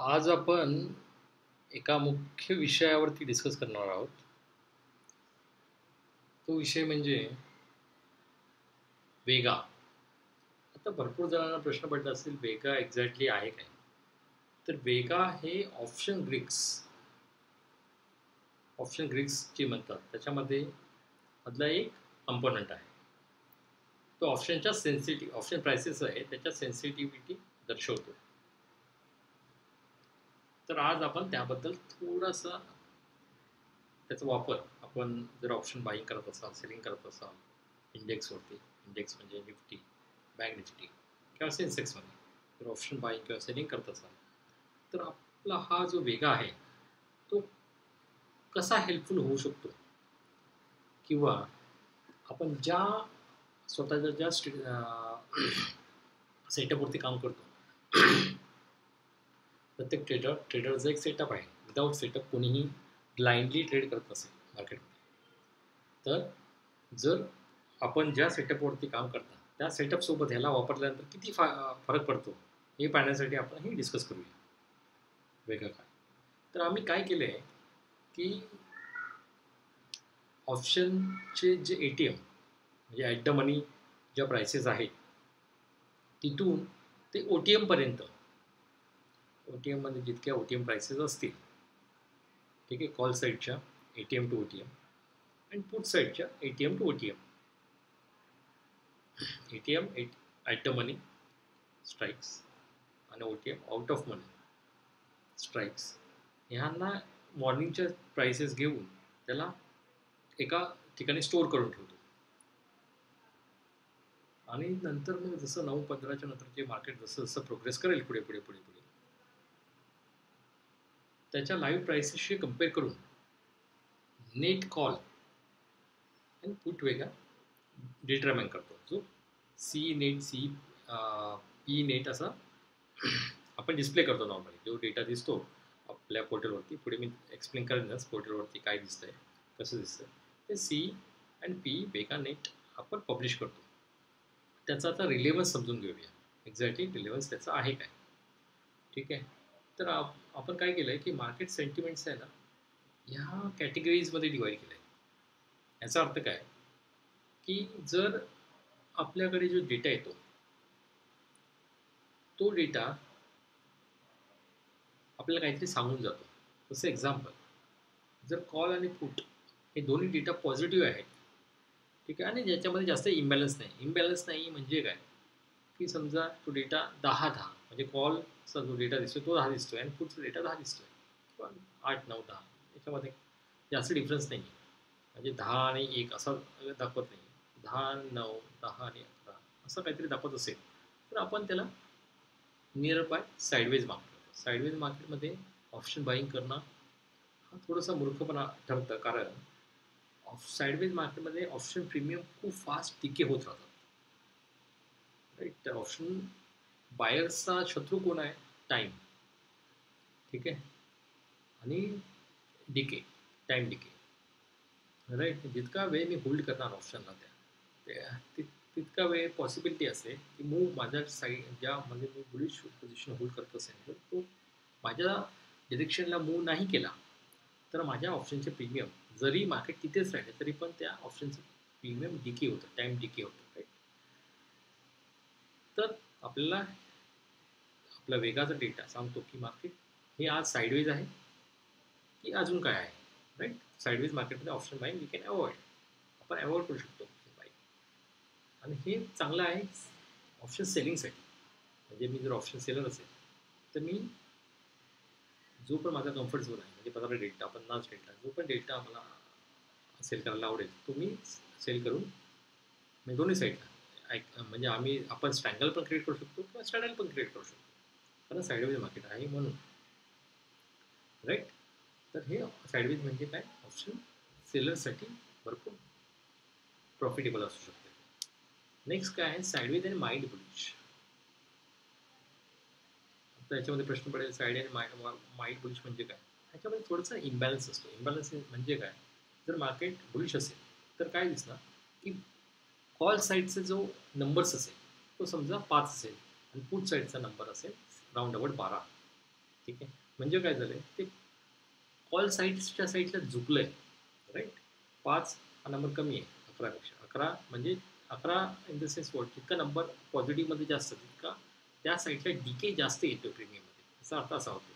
आज आपण एका मुख्य विषयावरती डिस्कस करणार आहोत. तो विषय म्हणजे वेगा. आता भरपूर जणांना प्रश्न पडला असेल, वेगा एक्झॅक्टली आहे काय? तर वेगा हे ऑप्शन ग्रिक्स जे म्हणतात त्याच्यामध्ये मधला एक कंपोनंट आहे. तो ऑप्शन प्राइसेस आहे त्याच्या सेन्सिटिव्हिटी दर्शवतो. तर आज आपण त्याबद्दल थोडासा त्याचा वापर, आपण जर ऑप्शन बाईंग करत असाल, सेलिंग करत असाल इंडेक्सवरती, इंडेक्स म्हणजे निफ्टी, बँक निफ्टी किंवा सेन्सेक्समध्ये जर ऑप्शन बाईंग किंवा सेलिंग करत असाल, तर आपला हा जो वेगा आहे तो कसा हेल्पफुल होऊ शकतो, किंवा आपण स्वतःच्या ज्या सेटअपवरती काम करतो. प्रत्येक ट्रेडरचा एक सेटअप आहे. विदाऊट सेटअप कोणीही ब्लाइंडली ट्रेड करत असेल मार्केटमध्ये. तर जर आपण ज्या सेटअपवरती काम करता त्या सेटअपसोबत ह्याला वापरल्यानंतर किती फरक पडतो हे पाहण्यासाठी आपण हे डिस्कस करूया. वेगळं काय, तर आम्ही काय केलं आहे की ऑप्शनचे जे ATM म्हणजे ॲट द मनी ज्या प्राइसेस आहेत तिथून ते OTM पर्यंत, OTM मध्ये जितक्या OTM प्राइसेस असतील, ठीक आहे, कॉल साईडच्या ATM टू OTM आणि पुट साईडच्या ATM to OTM. ATM at the money strikes आणि OTM out of money strikes, ह्यांना मॉर्निंगच्या प्राइसेस घेऊन त्याला एका ठिकाणी स्टोअर करून ठेवतो. आणि नंतर मग जसं 9:15च्या नंतरचे मार्केट जसं जसं प्रोग्रेस करेल पुढे पुढे पुढे पुढे त्याच्या लाईव्ह प्राइसेसशी कम्पेअर करून नेट कॉल आणि पुट वेगा डिटरमाइन करतो, जो पी नेट असा आपण डिस्प्ले करतो. नॉर्मली जो डेटा दिसतो आपल्या पोर्टलवरती, पुढे मी एक्सप्लेन करेनच पोर्टलवरती काय दिसतंय, कसं दिसतंय, ते C आणि P वेगा नेट आपण पब्लिश करतो. त्याचा आता रिलेव्हन्स समजून घेऊया, एक्झॅक्टली रिलेव्हन्स त्याचा आहे काय. ठीक आहे, तर आपण काय केलं आहे की मार्केट सेंटिमेंट्स आहे ना ह्या कॅटेगरीजमध्ये डिवाईड केलं आहे. याचा अर्थ काय की जर आपल्याकडे जो डेटा येतो तो डेटा आपल्याला काहीतरी सांगून जातो. जसं एक्झाम्पल, जर कॉल आणि पुट हे दोन्ही डेटा पॉझिटिव्ह आहेत, ठीक आहे, आणि ज्याच्यामध्ये जास्त इम्बॅलन्स नाही म्हणजे काय की समजा तो डेटा 10-10 म्हणजे कॉलचा जो डेटा दिसतोय तो 10 दिसतोय आणि पुढचा डेटा 10 दिसतोय, किंवा 8-9-10 याच्यामध्ये जास्त डिफरन्स नाही आहे. म्हणजे 10 आणि 1 असा दाखवत नाही, 10-9, 10 आणि 11 असं काहीतरी दाखवत असेल तर आपण त्याला near by sideways market. Sideways मार्केटमध्ये ऑप्शन बाईंग करणं हा थोडासा मूर्खपणा ठरतं, कारण साईडवेज मार्केटमध्ये ऑप्शन प्रीमियम खूप फास्ट टिके होत राहतात. राईट, तर ऑप्शन बायर्सचा शत्रू कोण आहे? टाईम. ठीक आहे, आणि डिके, टाईम डिके. राईट, जितका वेळ मी होल्ड करणार ऑप्शनला तितका वेळ पॉसिबिलिटी असेल की मूव माझ्या साईड ज्यामध्ये मी बुलिश पोझिशन होल्ड करत असेल तर तो माझ्या डिरेक्शनला मूव नाही केला तर माझ्या ऑप्शनचे प्रीमियम जरी मार्केट तिथेच राहिले तरी पण त्या ऑप्शनचं प्रीमियम डिके होतं, टाईम डिके होतं. राईट, तर आपल्याला आपला वेगाचा डेटा सांगतो की मार्केट हे आज साईडवेज आहे की अजून काय आहे. राईट, साईडवेज मार्केटमध्ये option buying we can avoid, आपण अवॉइड करू शकतो ऑप्शन बाईंग. आणि हे चांगलं आहे ऑप्शन सेलिंगसाठी. म्हणजे मी जर ऑप्शन सेलर असेल तर मी जो पण माझा कम्फर्ट झोन आहे, म्हणजे 15 डेल्टा 50 डेल्टा जो पण डेल्टा मला सेल करायला आवडेल तो मी सेल करून, म्हणजे दोन्ही साईडला म्हणजे आपण स्ट्रँगल पण क्रिएट करू शकतो किंवा स्ट्रॅडल पण क्रिएट करू शकतो, कारण साईडवेज मार्केट आहे म्हणून. राईट, तर हे साईडवेज म्हणजे काय, ऑप्शन सेलरसाठी भरपूर प्रॉफिटेबल असू शकते. नेक्स्ट काय आहे, साईडवेज आणि माइंड बुलिश. तर याच्यामध्ये प्रश्न पडेल, साईड आणि माइंड बुलिश म्हणजे काय. ह्याच्यामध्ये थोडंसं इम्बॅलन्स असतो. इम्बॅलन्स म्हणजे काय, जर मार्केट बुलिश असेल तर काय दिसणार की कॉल साईडचा जो नंबर्स असेल तो समजा 5 असेल आणि पुट साईडचा नंबर असेल राऊंड अबाउट 12. ठीक आहे. म्हणजे काय झालंय ते कॉल साईडच्या साईडला झुकलंय, राईट. 5 हा नंबर कमी आहे 11पेक्षा. 11 म्हणजे 11 इन द सेन्स वॉट, जितका नंबर पॉझिटिव्हमध्ये जास्त तितका त्या साईडला डीके जास्त येतो प्रीमियममध्ये, याचा अर्थ असा होतो.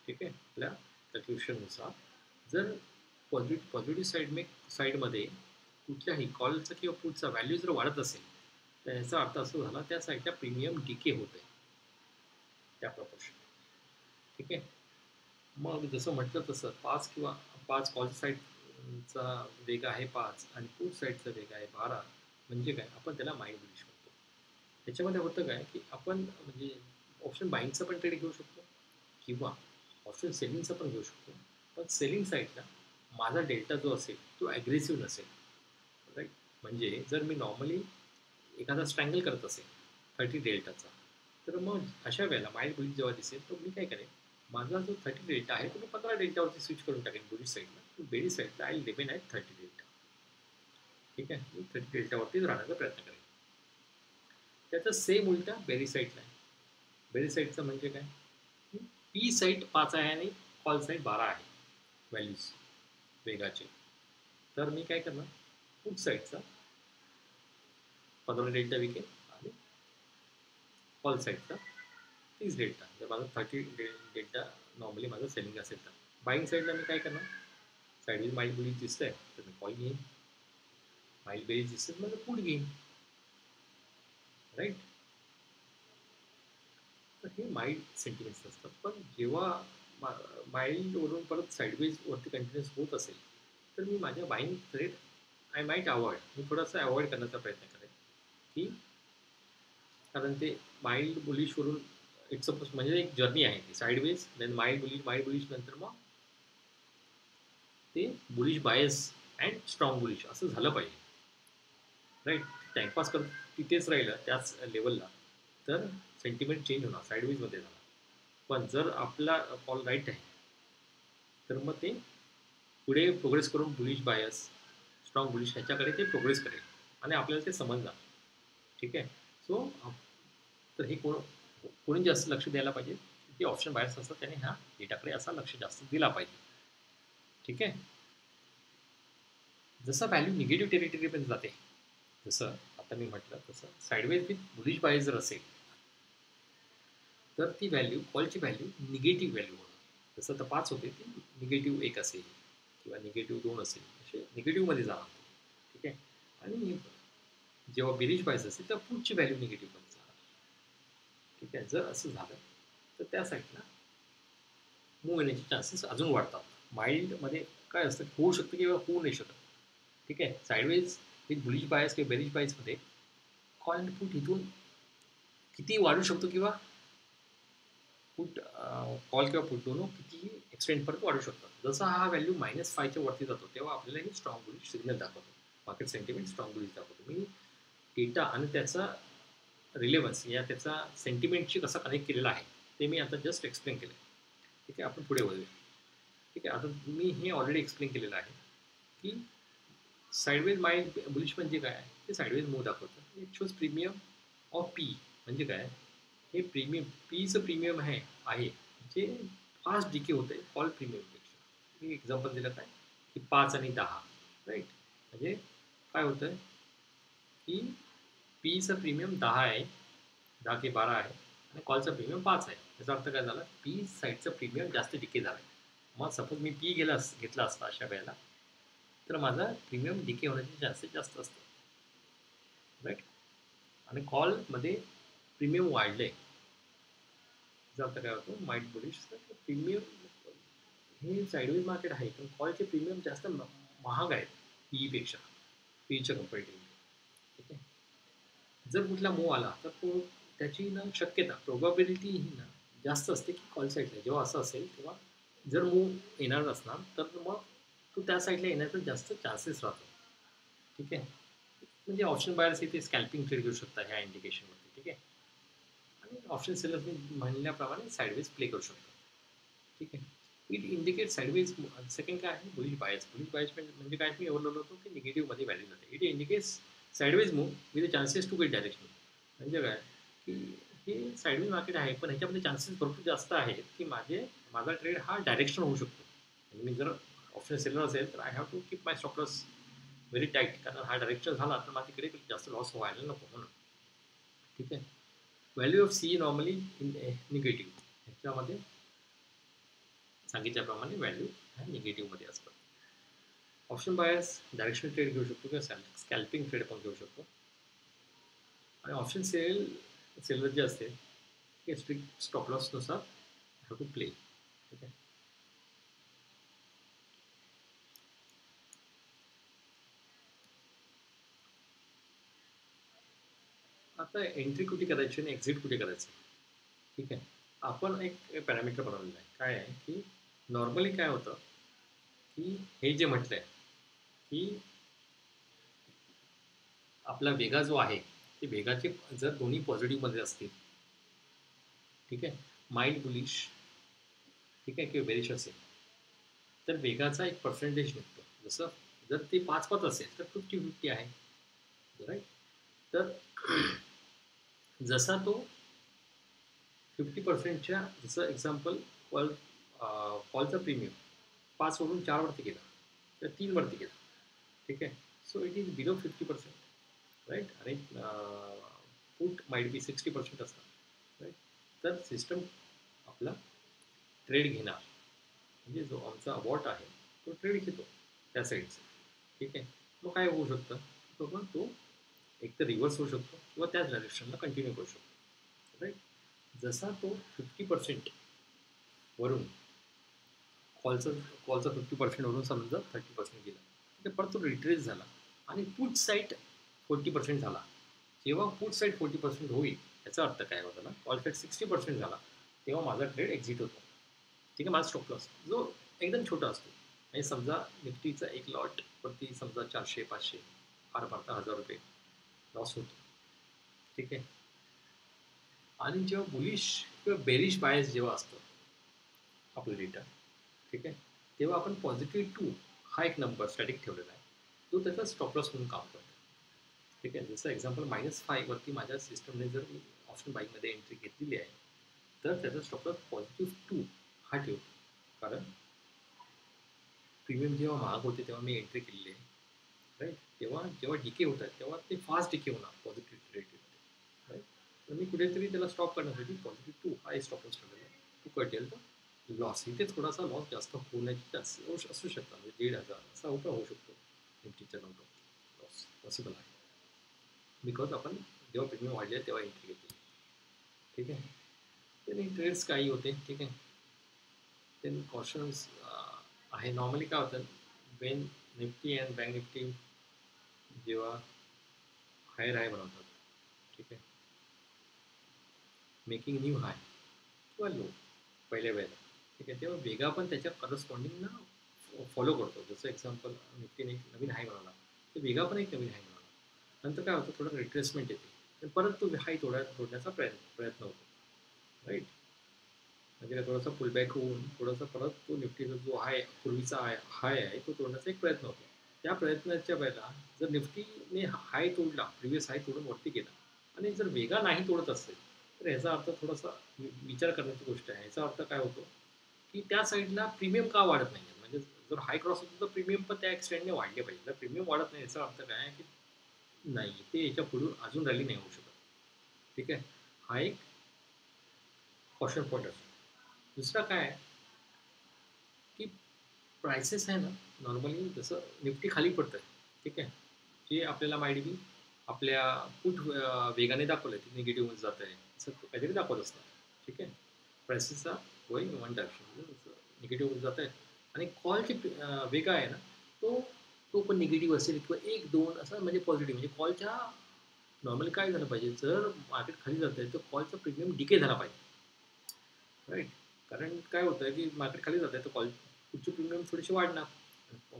ठीक आहे. आपल्या कन्क्ल्युशननुसार जर पॉझिटिव्ह साईडमध्ये कुठल्याही कॉलचा किंवा पुटचा व्हॅल्यू जर वाढत असेल तर याचा अर्थ असा झाला त्या साईडला प्रीमियम डीके होत आहे त्या प्रपोर्शन. ठीक आहे. मग जसं म्हटलं तसं 5 कॉल साईडचा वेग आहे 5 आणि पुट साईडचा वेग आहे 12. म्हणजे काय, आपण त्याला माइंड बुलिश म्हणतो. त्याच्यामध्ये होतं काय की आपण म्हणजे ऑप्शन बाईंगचा पण ट्रेड घेऊ शकतो किंवा ऑप्शन सेलिंगचा पण घेऊ शकतो. पण सेलिंग साईडला माझा डेल्टा जो असेल तो ॲग्रेसिव्ह नसेल, राईट. म्हणजे जर मी नॉर्मली एखादा स्ट्रँगल करत असेल 30 डेल्टाचा, तर मग अशा वेळेला माइल्ड बुलिश जेव्हा दिसेल तर मी काय करेन, माझा जो 30 डेल्टा आहे तो मी 15 डेल्टावरती स्विच करून टाकेन बुलिश साईडला. बेरिश साईडला आय लिमिन आहे 30 डेल्टा. ठीक आहे. मी 30 डेल्टावरतीच राहण्याचा प्रयत्न करेन. त्याचा सेम उलटा बेरी साईडला आहे. बेरी साईडचं म्हणजे काय, पी साईड 5 आहे आणि कॉल साईड 12 आहे व्हॅल्यूज वेगाचे. तर मी काय करणार, पुट साईडचा 15 डेल्टा विकेल आणि कॉल साईडचा 30 डेल्टा. जर माझा 30 डेल्टा नॉर्मली माझं सेलिंग असेल तर बाईंग साईडला मी काय करणार, साईडवीज माइल्ड बुलिश दिसतंय तर मी कॉल घेईन, माइल्ड बेरीज दिसत माझं पुट घेईन, राईट. तर हे माइल्ड सेंटिमेंट्स असतात. पण जेव्हा माइल्डवरून परत साईडवेज वरती कंटिन्युअस होत असेल तर मी माझ्या buying trade I might avoid, मी थोडासा अवॉइड करण्याचा प्रयत्न करेन. की कारण ते माइल्ड बुलिशवरून इट्स अ म्हणजे एक जर्नी आहे ती साईडवेज देन माइल्ड बुलिश नंतर मग ते bullish bias and strong bullish असं झालं पाहिजे, राईट. टाइमपास करत तिथेच राहिलं त्याच लेवलला तर सेंटिमेंट चेंज होणार, साईडवेजमध्ये जाणार. पण जर आपला कॉल राईट आहे तर मग ते पुढे प्रोग्रेस करून बुलिश बायस स्ट्रॉंग बुलिश ह्याच्याकडे ते प्रोग्रेस करेल आणि आपल्याला ते समजणार. ठीक आहे. सो तर हे कोणी जास्त लक्ष द्यायला पाहिजे, की ऑप्शन बायर्स असतात त्याने ह्या डेटाकडे असा लक्ष जास्त दिला पाहिजे. ठीक आहे. जसं व्हॅल्यू निगेटिव्ह टेरिटरीमध्ये जाते, जसं आता मी म्हटलं तसं साईडवेज विथ बुलिश बायस जर असेल तर ती व्हॅल्यू कॉलची व्हॅल्यू निगेटिव्ह व्हॅल्यू होणार. जसं तर 5 होते ती निगेटिव्ह 1 असेल किंवा निगेटिव्ह 2 असेल, असे निगेटिव्हमध्ये जाणार. ठीक आहे. आणि जेव्हा बेरिश बायस असेल तर पुढची व्हॅल्यू निगेटिव्हमध्ये जाणार. ठीक आहे. जर असं झालं तर त्या साईडला मूव्ह येण्याचे चान्सेस अजून वाढतात. माइल्डमध्ये काय असतं, होऊ शकतं किंवा होऊ नाही शकत. ठीक आहे. साईडवेज विथ बुलिश बायस किंवा बेरिश बायसमध्ये कॉल अँड पुट इथून किती वाढू शकतो किंवा पुट कॉल किंवा पुट दोनों कितीही एक्सटेंडपर्यंत वाढू शकतात. जसा हा व्हॅल्यू -5च्या वरती जातो तेव्हा आपल्याला हे स्ट्रॉंग बुलिश सिग्नल दाखवतो, मार्केट सेंटिमेंट स्ट्रॉंग बुलिश दाखवतो. मी डेटा आणि त्याचा रिलेव्हन्स या त्याचा सेंटिमेंटशी कसा कनेक्ट केलेला आहे ते मी आता जस्ट एक्सप्लेन केलं. ठीक आहे. आपण पुढे वळूया. ठीक आहे. आता मी हे ऑलरेडी एक्सप्लेन केलेलं आहे की साईडवेज माइंड बुलिश म्हणजे काय, ते साईडवेज मूव्ह दाखवतं. It shows premium of P. म्हणजे काय, हे प्रीमियम पीचं प्रीमियम आहे जे फास्ट डिके होते कॉल प्रीमियमपेक्षा. मी एक्झाम्पल दिलं काय की 5 आणि 10, राईट. म्हणजे काय होतं की पीचं प्रीमियम 10 आहे, 10 की 12 आहे आणि कॉलचा प्रीमियम 5 आहे. याचा अर्थ काय झाला, पी साईडचं प्रीमियम जास्त डिके झालं आहे. मग सपोज मी पी घेतला असता अशा वेळेला तर माझा प्रीमियम डिके होण्याचे चान्सेस जास्त असतात, राईट. आणि कॉलमध्ये प्रीमियम वाढले याचा अर्थ काय होतो, माइंड बुलिश प्रीमियम हे साईडवेज मार्केट आहे पण कॉलचे प्रीमियम जास्त महाग आहेत पीईपेक्षा, पीच्या कम्पॅरेटिव्हली. ठीक आहे. जर कुठला मूव आला तर तो त्याची ना शक्यता प्रोबॅबिलिटी ही ना जास्त असते की कॉल साईडला जेव्हा असं असेल तेव्हा जर मूव येणार नसणार तर मग तो त्या साईडला येण्याचा जास्त चान्सेस राहतो. ठीक आहे. म्हणजे ऑप्शन बायर्स इथे स्कॅल्पिंग ट्रेड घेऊ शकता ह्या इंडिकेशनवरती. ठीक आहे. आणि ऑप्शन सेलर्स मी म्हणल्याप्रमाणे साईडवेज प्ले करू शकतो. ठीक आहे. It indicate sideways. सेकंड काय आहे, बुलिश बायस. बुलिश बायस म्हणजे काय, मी एवढं होतो की निगेटिव्हमध्ये व्हॅल्यू जाते. It indicates sideways move with chances to get direction. म्हणजे काय की हे साईडवेज मार्केट आहे, पण ह्याच्यामध्ये चान्सेस भरपूर जास्त आहेत की माझा ट्रेड हा डायरेक्शन होऊ शकतो. म्हणजे मी जर ऑप्शन सेलर असेल तर I have to keep my stop loss very tight, कारण हा डायरेक्शन झाला तर माझ्याकडे जास्त लॉस व्हायला नको म्हणून. ठीक आहे. Value of C normally negative, ह्याच्यामध्ये सांगितल्याप्रमाणे व्हॅल्यू ह्या निगेटिव्हमध्ये असतात. ऑप्शन बायर्स डायरेक्शन ट्रेड घेऊ शकतो किंवा स्कॅल्पिंग ट्रेड पण घेऊ शकतो. आणि ऑप्शन सेलर जे असते ते स्ट्रिक्ट स्टॉप लॉसनुसार हॅव टू प्ले. ठीक आहे. आता एंट्री कुठे करायची आणि एक्झिट कुठे करायचं. ठीक आहे. आपण एक पॅरामीटर बनवलेलं आहे. काय आहे की नॉर्मली काय होतं की हे जे म्हटलंय की आपला वेगा जो आहे ते वेगाचे जर दोन्ही पॉझिटिव्हमध्ये असतील, ठीक आहे, माइल्ड बुलिश, ठीक आहे, किंवा बेरिश असेल, तर वेगाचा एक पर्सेंटेज निघतो. जसं जर ते 5-5 असेल तर 50-50 आहे. राईट. तर जसा तो 50%च्या, जसं एक्झाम्पल कॉल कॉलचा प्रीमियम 5 वरून 4 वरती गेला तर 3 वरती गेला. ठीक आहे. So it is below 50%. Right. आणि पुट माइट बी 60% असतात. राईट. तर सिस्टम आपला ट्रेड घेणार, म्हणजे जो आमचा वॉट आहे तो ट्रेड घेतो त्या साईडचा. ठीक आहे. मग काय होऊ शकतं, तो पण तो एक तर रिव्हर्स होऊ शकतो किंवा त्याच डायरेक्शनला कंटिन्यू करू शकतो. राईट. जसा तो 50% वरून कॉलचा कॉलचा 50% वरून समजा 30% गेला, ठीक आहे, परत तो रिट्रेस झाला आणि पुट साईड 40% झाला. जेव्हा पुट साईड 40% होईल याचा अर्थ काय होता ना, कॉल साईड 60% झाला, तेव्हा माझा ट्रेड एक्झिट होतो. ठीक आहे. माझा स्टॉप लॉस जो एकदम छोटा असतो, म्हणजे समजा निफ्टीचा एक लॉट वरती समजा 400-500, फार फार तर 1000 रुपये लॉस होतो. ठीक आहे. आणि जेव्हा बुलिश किंवा बेरिश बायस जेव्हा असतो आपला डेटा, ठीक आहे, तेव्हा आपण पॉझिटिव्ह 2 हा एक नंबर स्टॅटिक ठेवलेला आहे, जो त्याचा स्टॉप लॉस म्हणून काम करतो. ठीक आहे. जसं एक्झाम्पल -5 वरती माझ्या सिस्टमने जर मी ऑप्शन बाईकमध्ये एंट्री घेतलेली आहे, तर त्याचा स्टॉप लॉस पॉझिटिव्ह 2 हा ठेवतो. कारण प्रीमियम जेव्हा महाग होते तेव्हा मी एंट्री केलेली आहे. राईट. तेव्हा जेव्हा डिके होत आहेत तेव्हा ते फास्ट डिके होणार पॉझिटिव्ह रेटमध्ये. राईट. तर मी कुठेतरी त्याला स्टॉप करण्यासाठी पॉझिटिव्ह 2 हा एक स्टॉप लॉस ठेवलेला आहे. तो कटेल तर लॉस इथे थोडासा लॉस जास्त होण्याची चान्सेस असू शकतात. म्हणजे 1,500 असा होऊ शकतो निफ्टीच्या नंतर लॉस पॉसिबल आहे, बिकॉज आपण जेव्हा प्रीमियम वाढले तेव्हा एंट्री घेतली. ठीक आहे. त्याने ट्रेड्स काही होते. ठीक आहे. ते कॉशन्स आहे. नॉर्मली काय होतं, Wien Nifty and bank Nifty जेव्हा हायर हाय बनवतात, ठीक आहे, मेकिंग न्यू हाय किंवा लो पहिल्या वेळेला, ठीक आहे, तेव्हा वेगा पण त्याच्या करस्पॉन्डिंग ना फॉलो करतो. जसं एक्झाम्पल निफ्टीने एक नवीन हाय बनवला तर वेगा पण एक नवीन हाय बनवला. नंतर काय होतं, थोडं रिट्रेसमेंट येते आणि परत तो हाय तोडण्याचा प्रयत्न होतो. राईट. म्हणजे काय, थोडासा पुलबॅक होऊन थोडासा परत तो निफ्टीचा जो हाय पूर्वीचा हाय आहे तो तोडण्याचा एक प्रयत्न होतो. त्या प्रयत्नाच्या वेळेला जर निफ्टीने हाय तोडला, प्रिव्हियस हाय तोडून वरती गेला आणि जर वेगा नाही तोडत असेल, तर ह्याचा अर्थ थोडासा विचार करण्याची गोष्ट आहे. याचा अर्थ काय होतो की त्या साईडला प्रीमियम का वाढत नाही. म्हणजे जर हाय क्रॉस होतो तर प्रीमियम पण त्या एक्सटेंडने वाढले पाहिजे. जर प्रीमियम वाढत नाही याचा अर्थ काय आहे की नाही, ते याच्या पुढून अजून रॅली नाही होऊ शकत. ठीक आहे. हा एक कॉशन पॉईंट असतो. दुसरा काय आहे की प्राइसेस आहे ना, नॉर्मली जसं निफ्टी खाली पडत आहे, ठीक आहे, जे आपल्याला माहिती बी आपल्या पुट वेगाने दाखवलं आहे ते निगेटिव्हमध्ये जात आहे असं काहीतरी दाखवत असणार. ठीक आहे. प्राइसेसचा गोईंग वन डायरेक्शन निगेटिव्ह जात आहे. आणि कॉलची वेगा आहे ना, तो तो पण निगेटिव्ह असेल किंवा 1-2 असं म्हणजे पॉझिटिव्ह. म्हणजे कॉलच्या नॉर्मली काय झालं पाहिजे, जर मार्केट खाली जात आहे तर कॉलचा प्रीमियम डिके झाला पाहिजे. राईट. कारण काय होतं की मार्केट खाली जात आहे तर पुढची प्रीमियम थोडीशी वाढणार,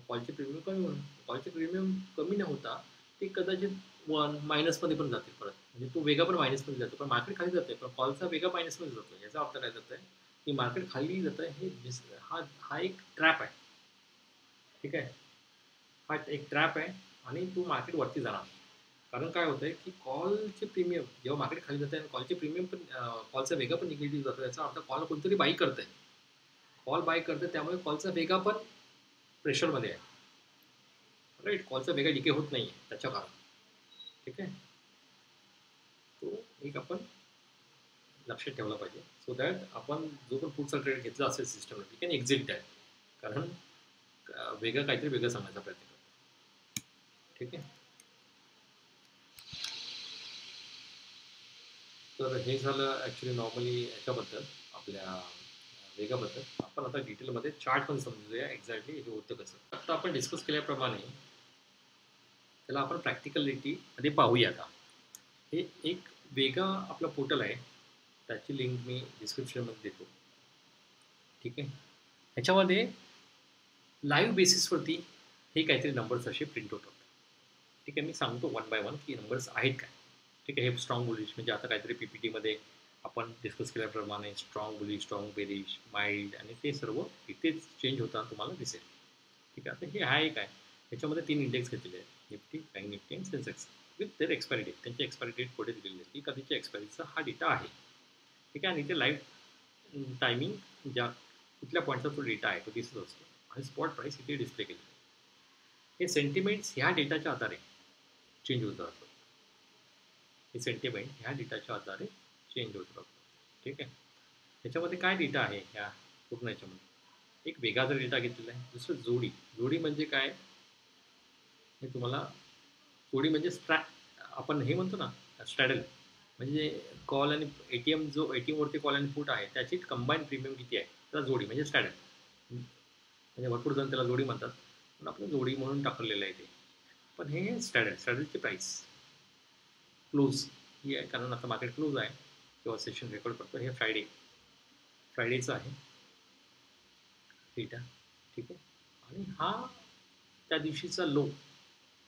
कॉलचे प्रीमियम कमी होणार. कॉलचे प्रीमियम कमी न होता ते कदाचित मायनसमध्ये पण जातील परत. म्हणजे तो वेगा पण मायनसमध्ये जातो, पण मार्केट खाली जाते पण कॉलचा वेगा मायनसमध्ये जातो. याचा अर्थ काय जात आहे की मार्केट खाली जात आहे, हे हा हा एक ट्रॅप आहे. ठीक आहे. हा एक ट्रॅप आहे आणि तो मार्केट वरती जाणार. कारण काय होतंय की कॉलचे प्रीमियम जेव्हा मार्केट खाली जाते आणि कॉलचे प्रीमियम पण कॉलचा वेगा पण निगेटिव्ह जातो, याचा अर्थ कॉल कोणतरी बाई करतंय, कॉल बाय करतंय, त्यामुळे कॉलचा वेगा पण प्रेशरमध्ये आहे. राईट, कॉलचा वेगा डिके होत नाहीये त्याच्या कारण. ठीक आहे, तो एक आपण लक्षात ठेवला पाहिजे, सो दॅट आपण जो पण पुढचा ट्रेड घेतला असेल सिस्टमला ठीक आहे एक्झिट द्या, कारण वेगळं काहीतरी वेगळं सांगण्याचा प्रयत्न करतो. ठीक आहे, तर हे झालं ॲक्च्युली नॉर्मली याच्याबद्दल आपल्या वेगाबद्दल. आपण आता डिटेलमध्ये चार्ट पण समजूया एक्झॅक्टली हे होतं कसं. आता आपण डिस्कस केल्याप्रमाणे त्याला आपण प्रॅक्टिकलिटीमध्ये पाहूया. आता हे एक वेगा आपला पोर्टल आहे, त्याची लिंक मी डिस्क्रिप्शनमध्ये देतो. ठीक आहे, ह्याच्यामध्ये लाईव्ह बेसिसवरती हे काहीतरी नंबर्स असे प्रिंट होतात. ठीक आहे, मी सांगतो वन बाय वन की नंबर्स आहेत काय. ठीक आहे, हे स्ट्रॉंग बुलिश म्हणजे आता काहीतरी पी पी टीमध्ये आपण डिस्कस केल्याप्रमाणे strong bullish, strong bearish, mild आणि ते सर्व इथेच चेंज होताना तुम्हाला दिसेल. ठीक आहे, आता हे आहे काय, ह्याच्यामध्ये 3 इंडेक्स घेतलेले आहेत, निफ्टी, बँक निफ्टी आणि Sensex with their expiry date. त्यांची एक्सपायरी डेट पुढे दिलेली आहे की कधीच्या एक्सपायरीचा हा डेटा आहे. ठीक आहे, आणि ते लाईव्ह टायमिंग ज्या कुठल्या पॉईंटचा तो डेटा आहे तो दिसत असतो आणि स्पॉट प्राईस इथे डिस्प्ले केली. हे सेंटिमेंट्स ह्या डेटाच्या आधारे चेंज होत राहतं. हे सेंटिमेंट ह्या डेटाच्या आधारे चेंज होत राहतं. ठीक आहे, ह्याच्यामध्ये काय डेटा आहे ह्या पूर्ण ह्याच्यामध्ये, एक वेगळा डेटा घेतलेला आहे. दुसरं जोडी. जोडी म्हणजे काय हे तुम्हाला, जोडी म्हणजे आपण हे म्हणतो ना स्ट्रॅडल, म्हणजे कॉल आणि एटीएम, जो एटीएम वरती कॉल आणि पुट आहे त्याची कंबाईन प्रीमियम किती आहे त्याला जोडी म्हणजे स्ट्रॅडल. म्हणजे भरपूर जण त्याला जोडी म्हणतात, पण आपण जोडी म्हणून टाकलेलं आहे ते. पण हे स्ट्रॅडल, स्ट्रॅडलची प्राईस क्लोज ही आहे, कारण आता मार्केट क्लोज आहे किंवा सेशन रेकॉर्ड करतो. हे फ्रायडेचं आहे डेटा. ठीक आहे, आणि हा त्या दिवशीचा लो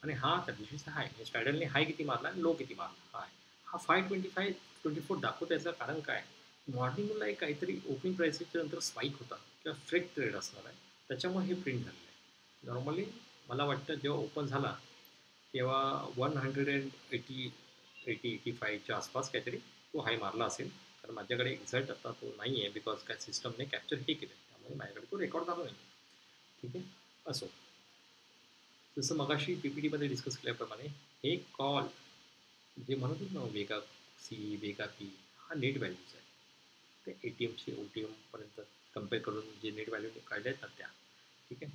आणि हा त्या दिवशीचा हाय. स्ट्रॅडलने हाय किती मारला आणि लो किती मारला, हाय हा 525-24 दाखवतो. याचं कारण काय, मॉर्निंगला एक काहीतरी ओपनिंग प्राइसच्या नंतर स्पाईक होता किंवा फ्रेक ट्रेड असणार आहे, त्याच्यामुळे हे प्रिंट झालेलं आहे. नॉर्मली मला वाटतं जेव्हा ओपन झाला तेव्हा 180-85च्या आसपास काहीतरी तो हाय मारला असेल, कारण माझ्याकडे एक्झॅक्ट आता तो नाही आहे बिकॉज काय सिस्टमने कॅप्चर हे केलं त्यामुळे माझ्याकडे तो रेकॉर्ड झाला नाही. ठीक आहे, असो, जसं मगाशी पी पी टीमध्ये डिस्कस केल्याप्रमाणे हे कॉल जे म्हणतो ना वेगा सी, वेगा पी, हा नेट व्हॅल्यूज आहे. ते ए टी एमशी ओ टी एमपर्यंत कम्पेअर करून जे नेट व्हॅल्यू काढले आहेत ना त्या. ठीक आहे,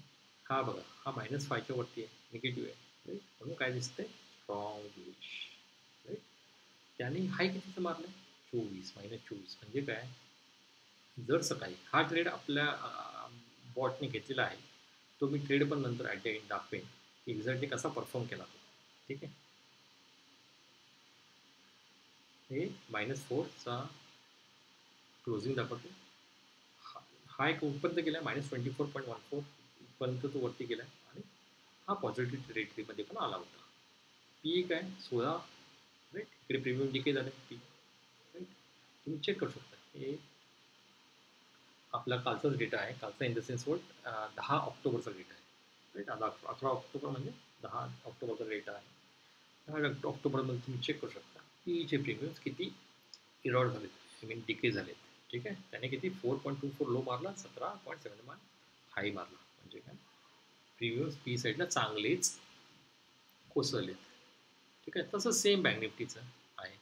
हा बघा हा -5च्या वरती आहे, निगेटिव्ह आहे. राईट, म्हणून काय दिसतंय स्ट्रॉंग बुलिश. राईट, त्याने हाय कितीचं मारलं 24, -24 म्हणजे काय, जर सकाळी हा ट्रेड आपल्या बॉटने घेतलेला आहे, तो मी ट्रेड पण नंतर ॲट द एंड दाखवेन की एक्झॅक्टली कसा परफॉर्म केला तो. ठीक आहे, हे -4चा क्लोजिंग दाखवतो. हा एक ओपन केला -24.14 पर्यंत तो वरती गेला आणि हा पॉझिटिव्ह टेरिटरीमध्ये पण आला होता. पी काय 16. राईट, इकडे प्रीमियम डिके झाले पी. राईट, तुम्ही चेक करू शकता. हे आपला कालचाच डेटा आहे, कालचा इन द सेन्स वर्ड 10 ऑक्टोबरचा डेटा आहे. राईट, आता 11 ऑक्टोबर म्हणजे 10 ऑक्टोबरचा डेटा आहे. 10 ऑक्टोबरमध्ये तुम्ही चेक करू शकता पीचे प्रीमियम्स किती इरॉड झालेत, आय मीन डिके झालेत. ठीक आहे, त्याने किती 4.24 लो मारला, 17.71 हाय मारला, म्हणजे काय प्रीमियम्स पी साईडला चांगलेच कोसळलेत. ठीक आहे, तसं सेम बँक निफ्टीचं आहे.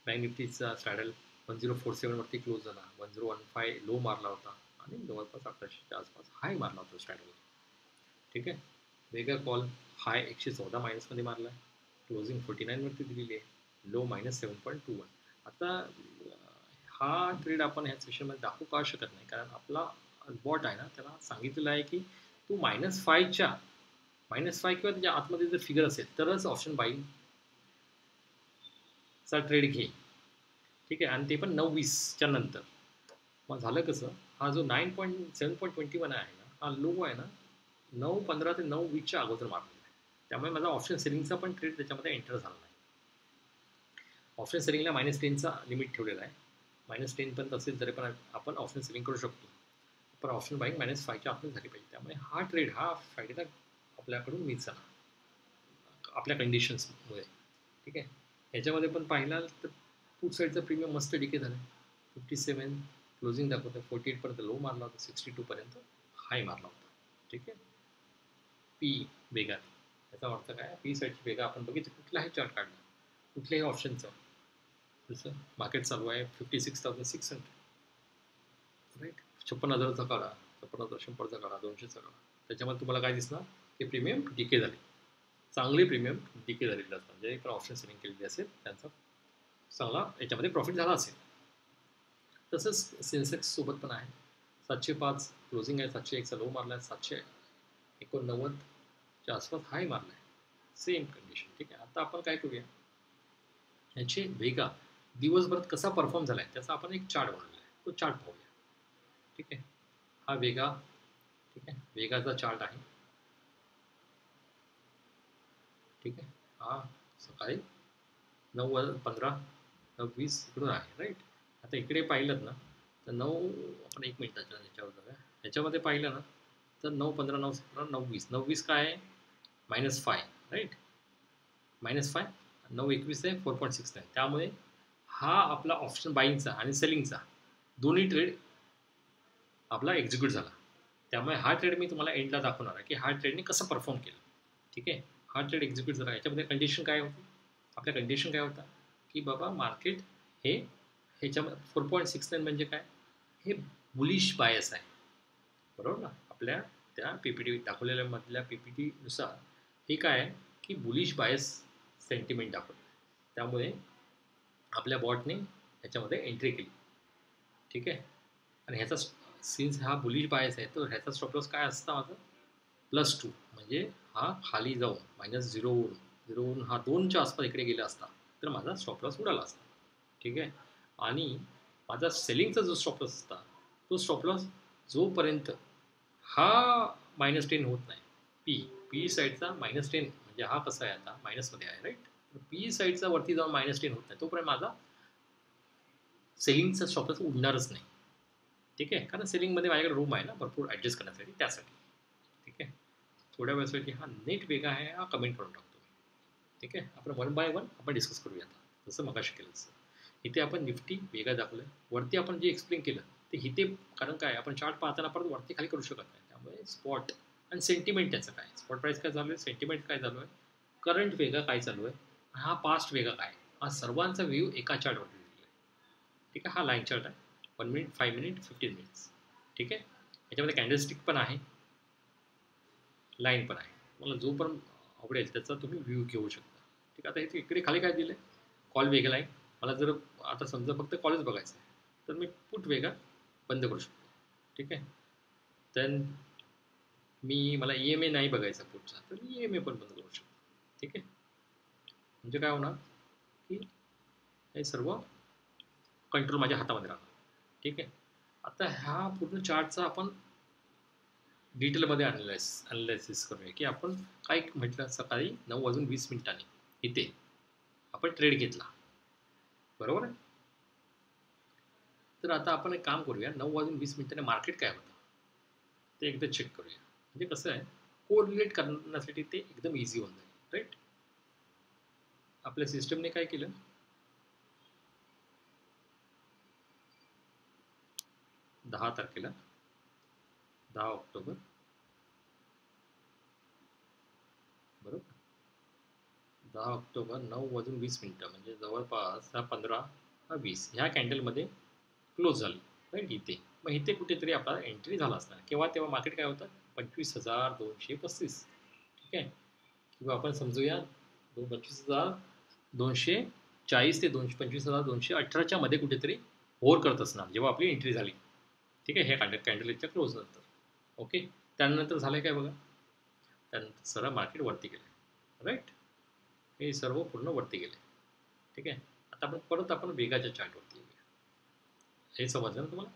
बँक निफ्टीचा स्ट्रॅडल 1047 वरती क्लोज झाला, 1015 लो मारला होता आणि जवळपास 1800च्या आसपास हाय मारला होता स्ट्रॅडल. ठीक आहे, वेगळा कॉल हाय 114 मायनसमध्ये मारला आहे, क्लोजिंग 49 वरती दिलेली आहे, लो -7.21. आता हा ट्रेड आपण ह्या सेशनमध्ये दाखवू का शकत नाही, कारण आपला बॉट आहे ना त्याला सांगितलेलं आहे की तू -5च्या -5 किंवा त्याच्या आतमध्ये जर फिगर असेल तरच ऑप्शन बाईंग चा ट्रेड घे. ठीक आहे, आणि ते पण 9:20च्या नंतर. मग झालं कसं, हा जो 7.21 आहे ना, हा लो आहे ना 9:15 ते 9:20च्या अगोदर मारलेला आहे. त्यामुळे माझा ऑप्शन सेलिंगचा पण ट्रेड त्याच्यामध्ये एंटर झाला नाही. ऑप्शन सेलिंगला -10चा लिमिट ठेवलेला आहे. -10 पर्यंत असेल तरी पण आपण ऑप्शन सेलिंग करू शकतो, पण ऑप्शन बाईंग -5च्या आतमध्ये झाली पाहिजे. त्यामुळे हा ट्रेड हा फ्रायडेला आपल्याकडून मिस झाला आपल्या कंडिशन्समुळे. ठीक आहे. ह्याच्यामध्ये पण पाहिला तर पुट साईडचा प्रीमियम मस्त डिके झाला. 57 क्लोजिंग दाखवतं, 48 पर्यंत लो मारला होता, 62 पर्यंत हाय मारला होता. ठीक आहे. पी वेगा, याचा अर्थ काय, पी साईडची वेगा आपण बघितलं कुठलाही चार्ट काढला, कुठल्याही ऑप्शनचा, जसं मार्केट चालू आहे 56,600 राईट, 56,000चा काढा, 56,100चा काढा, 200चा काढा, त्याच्यामध्ये तुम्हाला काय दिसणार की प्रीमियम डिके झाले, चांगली प्रीमियम डिके झालेली असतात. जे पण ऑप्शन सेलिंग केलेली असेल त्यांचा चांगला याच्यामध्ये प्रॉफिट झाला असेल. तसंच सेन्सेक्स सोबत पण आहे. 705 क्लोजिंग आहे, 701चा लो मारला आहे, 789च्या आसपास हाय मारला आहे, सेम कंडिशन. ठीक आहे. आता आपण काय करूया, ह्याचे वेगा दिवसभरात कसा परफॉर्म झाला आहे त्याचा आपण एक चार्ट बनवला आहे, तो चार्ट पाहूया. ठीक आहे. हा वेगा, ठीक आहे, वेगाचा चार्ट आहे. ठीक आहे. हा सकाळी 9:15 9:20 इकडून आहे राईट. आता इकडे पाहिलं ना तर 9, आपण 1 मिनिटाच्या ह्याच्यावर जाऊया, ह्याच्यामध्ये पाहिलं ना तर 9:15 9:17 9:20 9:20 काय आहे, -5 राईट, -5 9:21 आहे 4.69. त्यामुळे हा आपला ऑप्शन बाईंगचा आणि सेलिंगचा दोन्ही ट्रेड आपला एक्झिक्यूट झाला. त्यामुळे हा ट्रेड मी तुम्हाला एंडला दाखवणार आहे की हा ट्रेडने कसं परफॉर्म केलं. ठीक आहे. हा ट्रेड एक्झिक्यूट झाला. याच्यामध्ये कंडिशन काय होती, आपल्या कंडिशन काय होता की बाबा मार्केट हे ह्याच्यामध्ये 4.69 म्हणजे काय, हे बुलिश बायस आहे, बरोबर ना. आपल्या त्या पी पी टी दाखवलेल्या मधल्या पी पी टीनुसार हे काय आहे की बुलिश बायस सेंटिमेंट दाखवलं. त्यामुळे आपल्या बॉटने ह्याच्यामध्ये एंट्री केली. ठीक आहे. आणि ह्याचा सिन्स हा बुलिश बायस आहे तर ह्याचा स्टॉप लॉस काय असता माझा, +2, म्हणजे हा खाली जाऊन -0 हा 2च्या आसपास इकडे गेला असता तर माझा स्टॉप लॉस उडाला असता. ठीक आहे. आणि माझा सेलिंगचा जो स्टॉप लॉस असता, तो स्टॉप लॉस जोपर्यंत हा -10 होत नाही, पी पी साईडचा -10 म्हणजे हा कसा आहे आता मायनसमध्ये आहे राईट, तर पी साईडचा वरती जाऊन -10 होत नाही तोपर्यंत माझा सेलिंगचा स्टॉप लॉस उडणारच नाही. ठीक आहे. कारण सेलिंगमध्ये माझ्याकडे रूम आहे ना भरपूर ॲडजस्ट करण्यासाठी, त्यासाठी. ठीक आहे. थोड्या वेळासाठी हा नेट वेगा आहे हा कमेंट करून टाकतो मी. ठीक आहे. आपण 1 बाय 1 आपण डिस्कस करूया आता, जसं मगाशी केलं तसं. इथे आपण निफ्टी वेगा दाखवलं, वरती आपण जे एक्सप्लेन केलं ते इथे, कारण काय आपण चार्ट पाहताना परत वरती खाली करू शकत नाही. त्यामुळे स्पॉट आणि सेंटिमेंट त्याचं काय, स्पॉट प्राईस काय चालू आहे, सेंटिमेंट काय चालू आहे, करंट वेगा काय चालू आहे, हा पास्ट वेगा काय, हा सर्वांचा व्ह्यू एका चार्टवरती दिलेला आहे. ठीक आहे. हा लाईन चार्ट आहे, 1 मिनिट 5 मिनिट 15 मिनिट्स. ठीक आहे. याच्यामध्ये कॅन्डलस्टिक पण आहे, लाईन पण आहे, मला जो पण आवडेल त्याचा तुम्ही व्ह्यू घेऊ शकता. ठीक आहे. आता इथे इकडे खाली काय दिलं आहे, कॉल वेगा लाईन. मला जर आता समजा फक्त कॉलच बघायचं आहे तर मी पुट वेगा बंद करू शकतो. ठीक आहे. देन मला ई एम ए नाही बघायचा पुटचा तर मी ई एम ए पण बंद करू शकतो. ठीक आहे. म्हणजे काय होणार की हे सर्व कंट्रोल माझ्या हातामध्ये राहणार. ठीक आहे. आता ह्या पूर्ण चार्टचा आपण डिटेलमध्ये अनालिसिस करूया की आपण काय म्हटलं, सकाळी 9:20 इथे आपण ट्रेड घेतला, बरोबर आहे. तर आता आपण एक काम करूया, 9:20 मार्केट काय होतं ते एकदा चेक करूया. म्हणजे कसं आहे, कोरिलेट करण्यासाठी ते एकदम इझी होऊन जाईल राईट. आपल्या सिस्टमने काय केलं, 10 तारखेला 10 ऑक्टोबर बरोबर, 10 ऑक्टोबर 9:20 म्हणजे जवळपास हा 15 हा 20 ह्या कॅन्डलमध्ये क्लोज झालं राईट इथे. मग इथे कुठेतरी आपला एंट्री झाला असणार केव्हा, तेव्हा मार्केट काय होतं 25,235. ठीक आहे. किंवा आपण समजूया 25,240 ते 25,218च्या मध्ये कुठेतरी होर करत असणार जेव्हा आपली एंट्री झाली. ठीक आहे. हे कॅन्डलच्या क्लोज नंतर. ओके. त्यानंतर झालं काय बघा, त्यानंतर सरळ मार्केट वरती गेलं राईट, हे सर्व पूर्ण वरती गेले. ठीक आहे. आता आपण वेगाच्या चार्टवरती येऊया. हे समजलं ना तुम्हाला.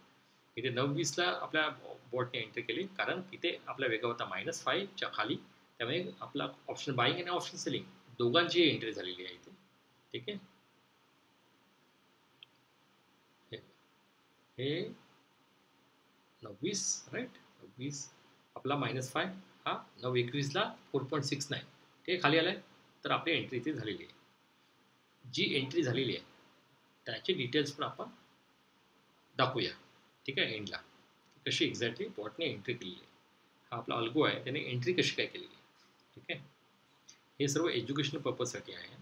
इथे 9:20ला आपल्या बॉटने एंट्री केली कारण तिथे आपला वेगा होता -5च्या खाली, त्यामुळे आपला ऑप्शन बाईंग आणि ऑप्शन सेलिंग दोघांची एंट्री झालेली आहे इथे. ठीक आहे. हे 9:20 राईट, 9:20 आपला -5 हा 9:21ला 4.69 ते खाली आलाय तर आपली एंट्री इथे झालेली आहे. जी एंट्री झालेली आहे त्याचे डिटेल्स पण आपण दाखवूया. ठीक आहे, एंडला कशी एक्झॅक्टली बॉटने एंट्री केलेली आहे. हा आपला अल्गो आहे, त्याने एंट्री कशी काय केलेली आहे. ठीक आहे, हे सर्व एज्युकेशनल पर्पजसाठी आहे.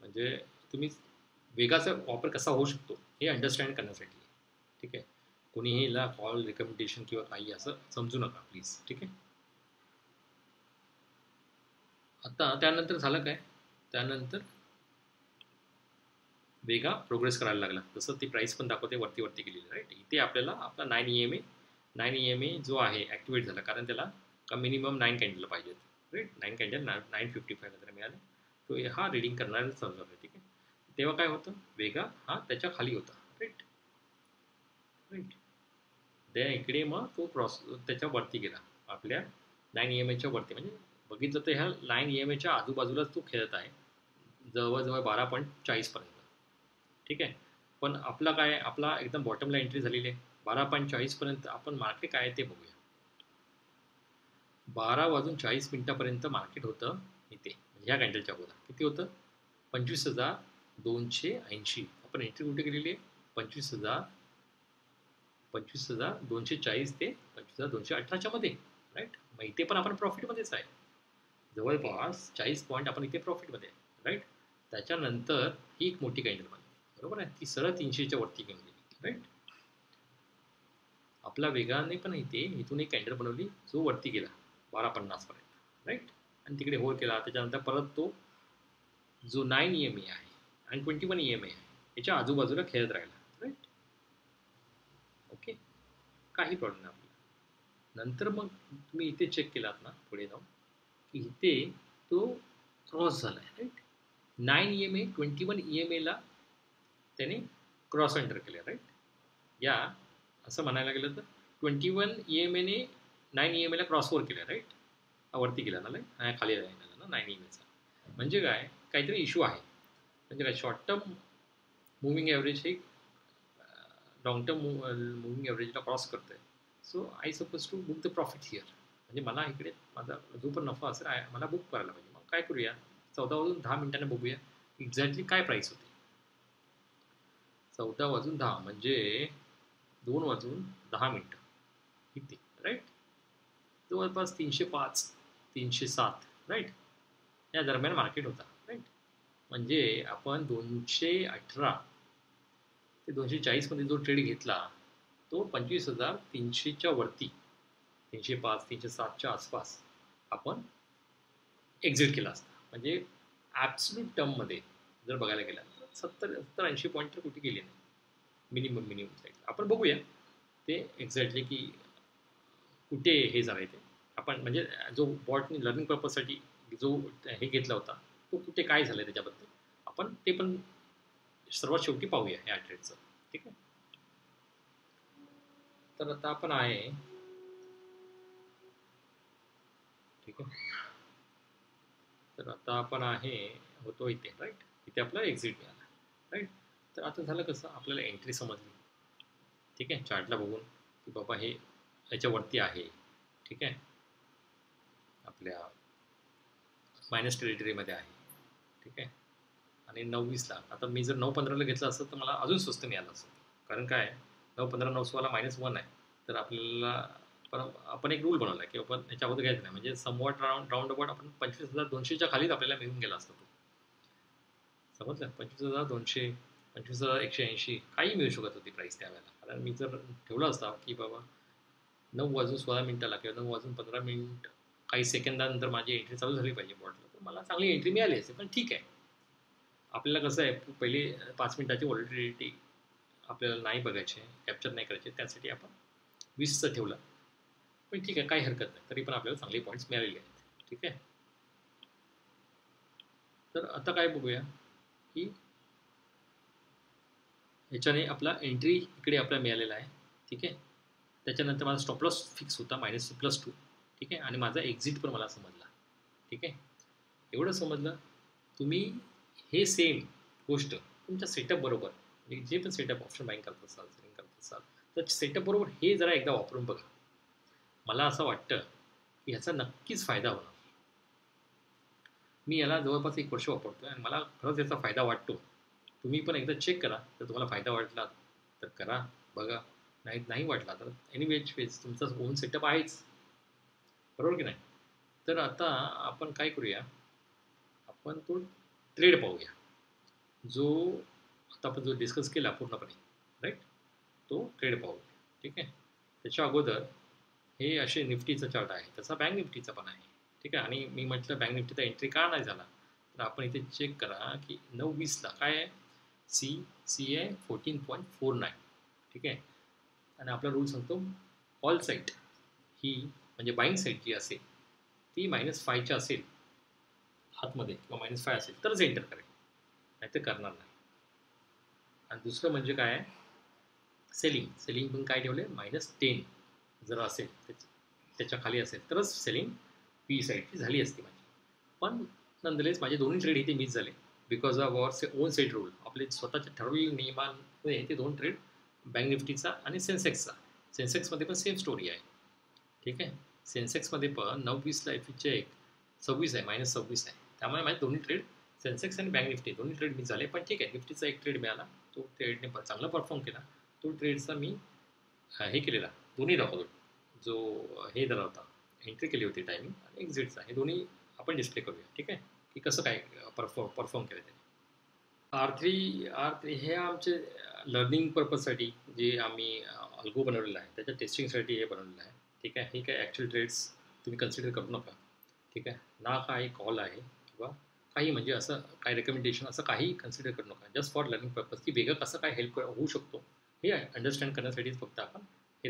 म्हणजे तुम्ही वेगाचा वापर कसा होऊ शकतो हे अंडरस्टँड करण्यासाठी. ठीक आहे, कोणीही याला कॉल रिकमेंडेशन किंवा काही असं समजू नका प्लीज. ठीक आहे, आता त्यानंतर झालं काय, त्यानंतर वेगा प्रोग्रेस करायला लागला. जसं ती प्राईस पण दाखवते वरती वरती गेलेली. राईट, इथे आपल्याला आपला 9 EMA जो आहे ॲक्टिवेट झाला, कारण त्याला मिनिमम 9 कॅन्डल पाहिजेत. राईट, 9 कॅन्डल 955 त्याला मिळाले. तो हा रिडिंग करणारा समजा. ठीक आहे, तेव्हा काय होतं, वेगा हा त्याच्या खाली होता. राईट राईट, त्या इकडे मग तो त्याच्या वरती गेला, आपल्या 9 EMAच्या वरती. म्हणजे बघितलं तर ह्या 9 EMAच्या आजूबाजूलाच तो खेळत आहे, जवळजवळ 12.40 पर्यंत. ठीक आहे, पण आपला काय, आपला एकदम बॉटमला एंट्री झालेली आहे 12.40 पर्यंत. आपण मार्केट काय आहे ते बघूया. 12 वाजून 40 मिनिटापर्यंत मार्केट होतं इथे, ह्या कॅन्डलच्या अगोदर किती होतं, 25,280. आपण एंट्री कुठे केलेली आहे, 25,240 ते 25,218च्या मध्ये. राईट, मग इथे पण आपण प्रॉफिटमध्येच आहे, जवळपास 40 पॉईंट आपण इथे प्रॉफिटमध्ये आहे. राईट, त्याच्यानंतर ही एक मोठी कॅन्डल बनली, बरोबर आहे, ती सरळ 300च्या वरती घेऊन गेली. राईट, आपला वेगाने पण इथे इथून एक कॅन्डल बनवली जो वरती गेला 12.50 पर्यंत. राईट, आणि तिकडे होल केला. त्याच्यानंतर परत तो जो 9 EMA आहे आणि 21 EMA आहे याच्या आजूबाजूला खेळत राहिला. राईट, ओके, काही प्रॉब्लेम नाही आपल्याला. नंतर मग तुम्ही इथे चेक केलात ना पुढे जाऊन, की इथे तो क्रॉस झाला आहे. राईट, 9 EMA 21 EMAला त्याने क्रॉस एंटर केले. राईट, या असं म्हणायला गेलं तर 21 EMAने 9 EMAला क्रॉसवर केलं. राईट, वरती गेला ना, खाली राहिला ना 9 EMAचा. म्हणजे काय, काहीतरी इश्यू आहे. म्हणजे काय, शॉर्ट टर्म मुव्हिंग ॲव्हरेज हे लॉंग टर्म मुव्हिंग ॲव्हरेजला क्रॉस करतोय. So I suppose to book the profit here. म्हणजे मला इकडे माझा जो पण नफा असेल मला बुक करायला पाहिजे. मग काय करूया, 14 वाजून 10 मिनिटांनी बघूया एक्झॅक्टली काय प्राईस होती. 14 वाजून 10 म्हणजे 2 वाजून 10 मिनिटं किती. राईट, जवळपास 305 307. राईट, या दरम्यान मार्केट होता. राईट, म्हणजे आपण 218 ते 240 मध्ये जो ट्रेड घेतला तो 25,300च्या वरती, 305 307च्या आसपास आपण एक्झिट केला असता. म्हणजे ॲब्सल्यूट टर्ममध्ये जर बघायला गेला तर 70-80 पॉईंट तर कुठे गेले नाही. मिनिमम साईड आपण बघूया ते एक्झॅक्टली की कुठे हे झालं ते. आपण म्हणजे जो बॉटने लर्निंग पर्पजसाठी जो हे घेतला होता तो कुठे काय झालं त्याच्याबद्दल आपण ते पण सर्वात शेवटी पाहूया या ट्रेडचं. ठीक आहे, तर आता आपण आहे, ठीक आहे, तर आता आपण आहे होतो इथे. राईट, इथे आपल्याला एक्झिट मिळाला. राईट, तर आता झालं कसं, आपल्याला एंट्री समजली. ठीक आहे, चार्टला बघून की बाबा हे याच्यावरती आहे. ठीक आहे, आपल्या मायनस टेरिटरीमध्ये आहे. ठीक आहे, आणि 9.20ला आता मी जर 9.15ला घेतलं असतं तर मला अजून स्वस्त मिळालं असतं. कारण काय, 9.15 9.16ला -1 आहे. तर आपल्याला आपण एक रूल बनवला की आपण याच्या अगोदर घ्यायचं नाही. म्हणजे समवॉट राऊंड अबाउट आपण 25,200च्या खालीच आपल्याला मिळून गेला असतो तो. समजलं, 25,200 25,180 काही मिळू शकत होती प्राईस त्यावेळेला. कारण मी जर ठेवलं असता की बाबा 9 वाजून 16 मिनिटाला किंवा 9 वाजून 15 मिनिट काही सेकंदानंतर माझी एंट्री चालू झाली पाहिजे बॉटला, तर मला चांगली एंट्री मिळाली असते. पण ठीक आहे, आपल्याला कसं आहे, पहिले 5 मिनिटाची व्हॉलिटिलिटी आपल्याला नाही बघायची, कॅप्चर नाही करायचे, त्यासाठी आपण 20चं ठेवलं. पण ठीक आहे, काही हरकत नाही, तरी पण आपल्याला चांगले पॉईंट्स मिळालेले आहेत. ठीक आहे, तर आता काय बघूया की ह्याच्याने आपला एंट्री इकडे आपल्याला मिळालेला आहे. ठीक आहे, त्याच्यानंतर माझा स्टॉप लॉस फिक्स होता -+2. ठीक आहे, आणि माझा एक्झिट पण मला समजला. ठीक आहे, एवढं समजलं. तुम्ही हे सेम गोष्ट तुमच्या सेटअप बरोबर, म्हणजे जे पण सेटअप ऑप्शन बाईंग करत असाल, सेलिंग करत असाल, तर सेटअप बरोबर हे जरा एकदा वापरून बघा. मला असं वाटतं की ह्याचा नक्कीच फायदा होणार. मी याला जवळपास 1 वर्ष वापरतोय आणि मला खरंच याचा फायदा वाटतो. तुम्ही पण एकदा चेक करा. जर तुम्हाला फायदा वाटला तर करा, बघा. नाही वाटला तर वेज तुमचा ओन सेटअप आहेच, बरोबर की नाही? तर आता आपण काय करूया, आपण तो ट्रेड पाहूया, जो आता आपण जो डिस्कस केला पूर्णपणे, राईट? तो ट्रेड पाहूया, ठीक आहे? त्याच्या अगोदर हे असे निफ्टीचा चार्ट आहे, तसा बँक निफ्टीचा पण आहे, ठीक आहे? आणि मी म्हटलं बँक निफ्टीचा एंट्री का नाही झाला, तर आपण इथे चेक करा की 9:20ला काय आहे, सी आहे 14.49, ठीक आहे? आणि आपला रूल सांगतो ऑल साईट ही म्हणजे बाईंग साईट जी असेल ती -5च्या असेल आतमध्ये किंवा -5 असेल तरच एंटर करेल, नाही तर करणार नाही. आणि दुसरं म्हणजे काय आहे, सेलिंग पण काय ठेवले -10 जर असेल त्याच्या खाली असेल तरच सेलिंग पी साईडची झाली असती माझी. पण नंदलेस माझे दोन्ही ट्रेड इथे मिस झाले because of our own side rule. आपले स्वतःच्या ठरवलेल्या नियमांमुळे ते 2 ट्रेड बँक निफ्टीचा आणि सेन्सेक्सचा. सेन्सेक्समध्ये पण सेम स्टोरी आहे, ठीक आहे? सेन्सेक्समध्ये पण 9:20ला एफ चेक 26 आहे, -26 आहे. त्यामुळे माझे दोन्ही ट्रेड सेन्सेक्स आणि बँक निफ्टी दोन्ही ट्रेड मिस झाले. पण ठीक आहे, निफ्टीचा एक ट्रेड मिळाला, तो ट्रेडने चांगला परफॉर्म केला. तो ट्रेडचा मी हे केलेला, दोन्ही दाखवतो. जो हे दिला होता, एंट्री केली होती टायमिंग आणि एक्झिटचा, हे दोन्ही आपण डिस्प्ले करूया, ठीक आहे? की कसं काय परफॉर्म केलं त्याने. R3 हे आमचे लर्निंग पर्पजसाठी जे आम्ही अल्गो बनवलेला आहे त्याच्या टेस्टिंगसाठी हे बनवलेलं आहे, ठीक आहे? हे काय ॲक्च्युअल ट्रेड्स तुम्ही कन्सिडर करू नका, ठीक आहे? ना काही कॉल आहे किंवा काही म्हणजे असं काही रेकमेंडेशन असं काही कन्सिडर करू नका. जस्ट फॉर लर्निंग पर्पज की वेगळं कसं काय हेल्प होऊ शकतो हे अंडरस्टँड करण्यासाठीच फक्त आपण हे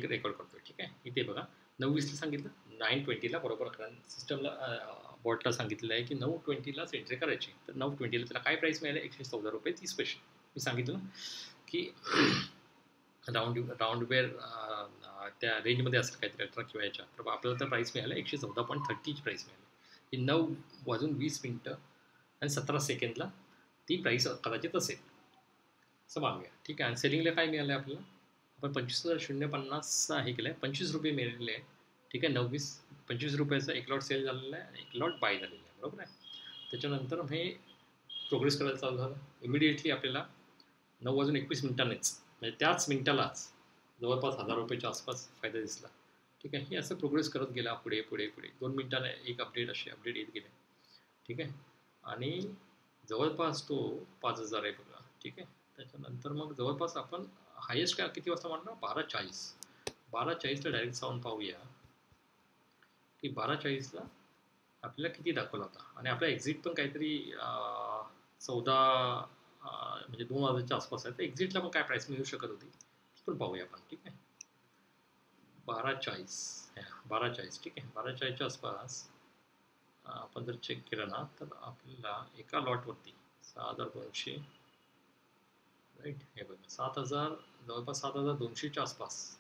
रेकॉर्ड करतो, ठीक आहे? इथे बघा 9:20ला सांगितलं, 9:20ला बरोबर, कारण सिस्टमला बॉटला सांगितलेलं आहे की 9:20लाच एंट्री करायची. तर 9:20ला त्याला काय प्राईस मिळाले, ₹114.30. मी सांगितलं की राऊंड वेअर त्या रेंजमध्ये असेल काहीतरी 18 किंवा याच्या, तर आपल्याला तर प्राईस मिळाला 114.30ची प्राईस मिळाली. ही 9:20 आणि 17 सेकंदला ती प्राईस कदाचित असेल असं मानूया, ठीक आहे? आणि सेलिंगला काय मिळालं आहे आपल्याला, आपण 25,050 हे केलं आहे, ₹25 मिळालेले आहे, ठीक आहे? 9:20 ₹25चा एक लॉट सेल झालेला आहे आणि एक लॉट बाय झालेला आहे, बरोबर आहे? त्याच्यानंतर हे प्रोग्रेस करायला चालू झालं. इमिडिएटली आपल्याला 9:21 म्हणजे त्याच मिनिटालाच जवळपास ₹1,000च्या आसपास फायदा दिसला, ठीक आहे? हे असं प्रोग्रेस करत गेला पुढे पुढे पुढे 2 मिनिटाने एक अपडेट, असे अपडेट येत गेले, ठीक आहे? आणि जवळपास तो 5,000 आहे बघा, ठीक आहे? त्याच्यानंतर मग जवळपास आपण हायेस्ट का किती वाजता मांडला, 12:40ला डायरेक्ट जाऊन पाहूया की 12:40ला आपल्याला किती दाखवला होता. आणि आपला एक्झिट पण काहीतरी 14 म्हणजे 2,000च्या आसपास आहे. तर एक्झिटला पण काय प्राईस मिळू शकत होती ती पण पाहूया आपण, ठीक आहे? 12:40 ठीक आहे? 12:40च्या आसपास आपण जर चेक केलं ना तर आपल्याला एका लॉटवरती 6,200, राईट? हे बघा 7,000, जवळपास 7,200च्या आसपास,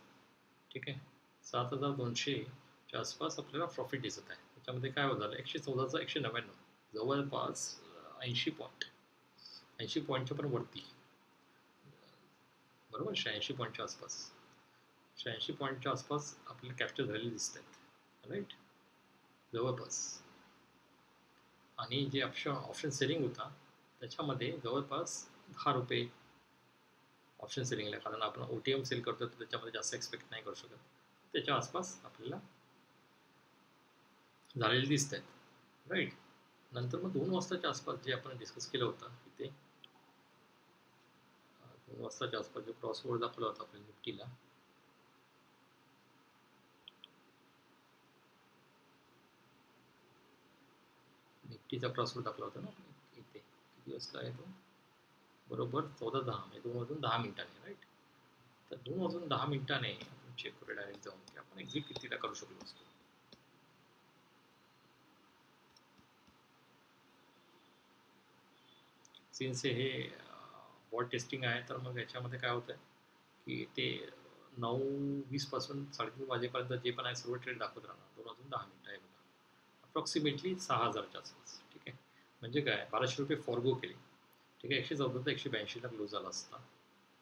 ठीक आहे? 7,200च्या आसपास आपल्याला प्रॉफिट दिसत आहे. त्याच्यामध्ये काय होत झालं, 114चा 199, जवळपास 80 पॉईंटच्या पण वरती, बरोबर? 86 पॉईंटच्या आसपास, 86 पॉईंटच्या आसपास आपल्याला कॅप्चर झालेले दिसत आहेत, राईट? जवळपास. आणि जे ऑप्शन सेलिंग होता त्याच्यामध्ये जवळपास ₹10 ऑप्शन सेलिंगला, कारण आपण OTM सेल करतो तर त्याच्यामध्ये जास्त एक्सपेक्ट नाही करू शकत. त्याच्या आसपास आपल्याला झालेले दिसत आहेत, राईट? नंतर मग 2 वाजताच्या आसपास जे आपण डिस्कस केलं होतं इथे, 2 वाजताच्या आसपास जो क्रॉसओव्हर दाखवला होता आपल्या निफ्टीला, निफ्टीचा क्रॉसओव्हर दाखवला होता ना इथे, किती वाजता आहे तो, बरोबर 14:10 म्हणजे 2:10 राईट? तर 2:10 आपण चेक करूया डायरेक्ट जाऊन की आपण एक्झिट कितीला करू शकलो असतो. सिन्स हे बॉट टेस्टिंग आहे तर मग याच्यामध्ये काय होतं की ते 9:20 पासून 3:30 वाजेपर्यंत जे पण आहे सर्व ट्रेड दाखवत राहणार. 2:10 आहे बघा, अप्रॉक्सिमेटली 6,000च्या आसपास, ठीक आहे? म्हणजे काय, ₹1,200 फॉरगो केले, ठीक आहे? 114 तर 182ला क्लोज झाला असता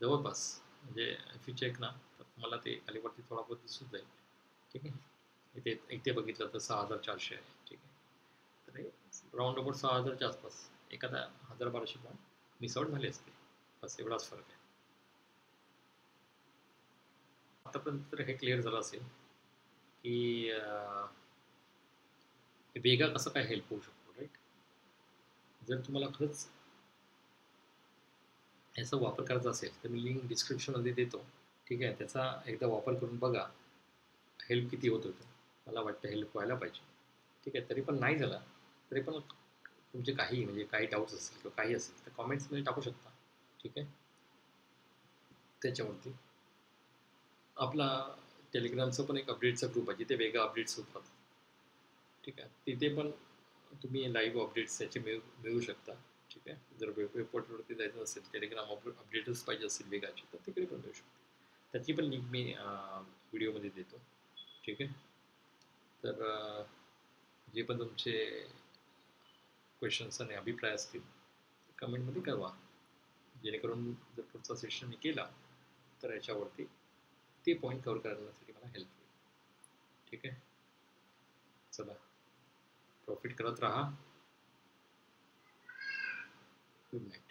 जवळपास. म्हणजे इफ यू चेक ना तर मला ते खालीवरती थोडा बहुत दिसून जाईल, ठीक आहे? इथे इथे बघितलं तर 6,400 आहे, ठीक आहे? तर हे राऊंड अबाउट 6,000च्या आसपास, एखादा 1,000-1,200 पॉईंट मिस आउट झाले असते. बस एवढाच फरक आहे. आतापर्यंत तर हे क्लिअर झालं असेल की वेगा कसं काय हेल्प होऊ शकतो, राईट. जर तुम्हाला खरंच याचा वापर करायचा असेल तर मी लिंक डिस्क्रिप्शनमध्ये देतो. ठीक आहे, त्याचा एकदा वापर करून बघा हेल्प किती होत होतं. मला वाटतं हेल्प व्हायला पाहिजे. ठीक आहे, तरी पण नाही झाला तरी पण तुमचे काही म्हणजे काही डाऊट्स असतील किंवा काही असेल तर कॉमेंट्समध्ये टाकू शकता. ठीक आहे, त्याच्यावरती आपला टेलिग्रामचं पण एक अपडेटचा ग्रुप आहे जिथे वेगळा अपडेट्स होतात. ठीक आहे, तिथे पण तुम्ही लाईव्ह अपडेट्स त्याचे मिळू शकता. ठीक आहे, जर वेबपोर्टलवरती जायचं असेल टेलिग्राम अपडेट्स पाहिजे असेल वेगाची तर तिकडे पण मिळू शकते. त्याची पण लिंक मी व्हिडिओमध्ये देतो. ठीक आहे, तर जे पण तुमचे क्वेश्चन्स आणि अभिप्राय असतील कमेंटमध्ये कळवा, जेणेकरून जर पुढचा सेशन मी केला तर याच्यावरती ते पॉईंट कव्हर करण्यासाठी मला हेल्प होईल. ठीक आहे, चला प्रॉफिट करत राहा. Good night.